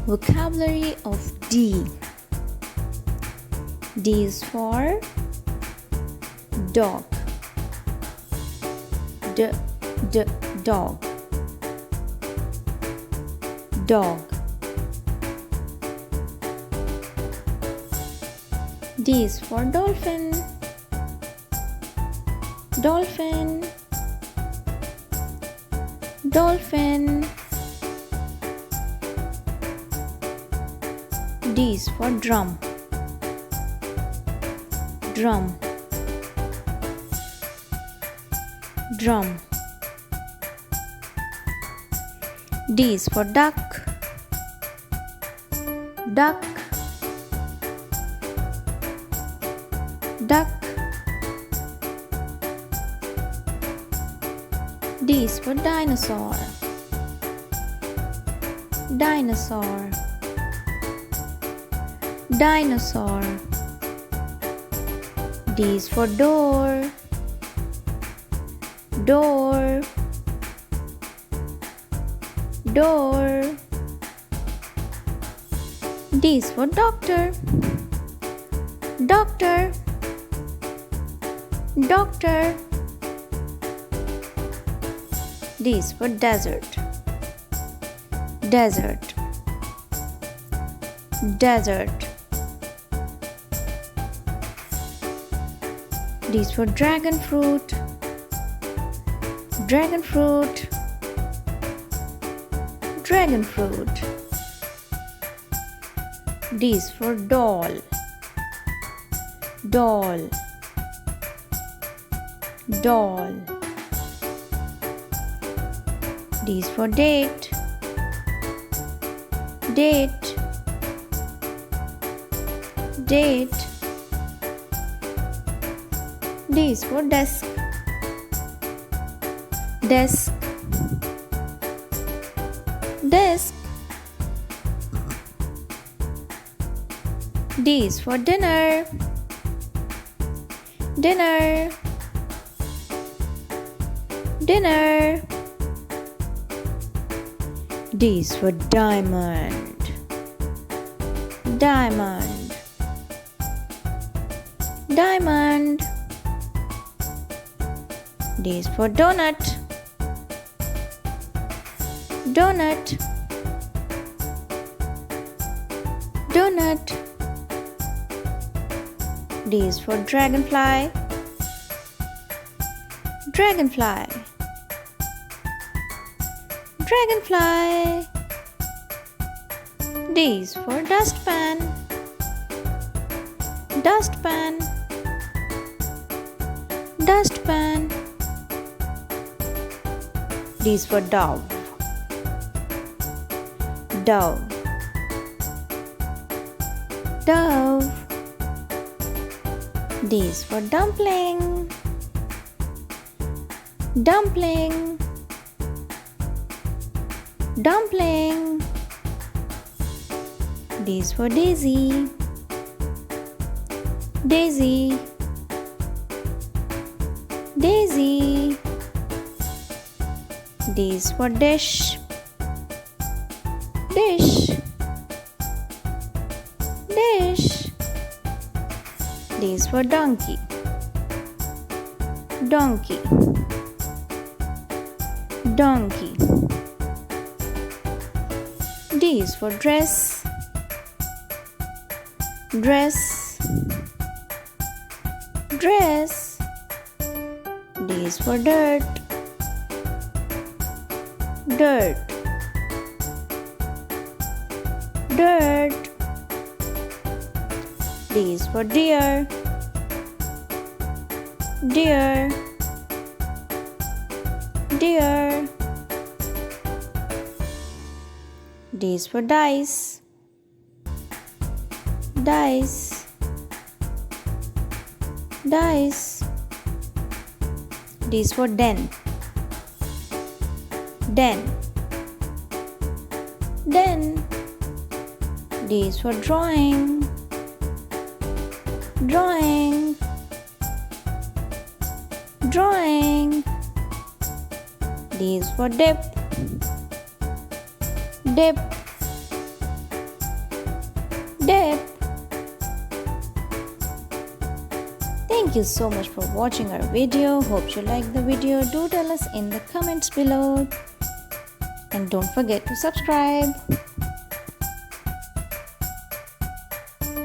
Vocabulary of D. D is for dog. Dog. Dog. D is for dolphin. Dolphin. Dolphin. D is for drum. Drum. Drum. D is for duck. Duck. Duck. D is for dinosaur. Dinosaur. Dinosaur. D is for door. Door. Door. D is for doctor. Doctor. Doctor. D is for desert. Desert. Desert. D is for dragon fruit. Dragon fruit. Dragon fruit. D is for doll. Doll. Doll. D is for date. Date. Date. D is for desk. Desk. Desk. D is for dinner. Dinner. Dinner. D is for diamond. Diamond. Diamond. D is for donut. Donut. Donut. D is for dragonfly. Dragonfly. Dragonfly. D is for dustpan. Dustpan. Dustpan. D is for dove. Dove. Dove. D is for dumpling. Dumpling. Dumpling. D is for daisy. Daisy. Daisy. D is for dish. Dish. Dish. D is for donkey. Donkey. Donkey. D is for dress. Dress. Dress. D is for dirt. Dirt. Dirt. D is for deer. Deer. Deer. D is for dice. Dice. Dice. D is for den. Den. Den. D is for drawing. Drawing. Drawing. D is for dip. Dip. dip. Thank you so much for watching our video. Hope you liked the video. Do tell us in the comments below. And don't forget to subscribe.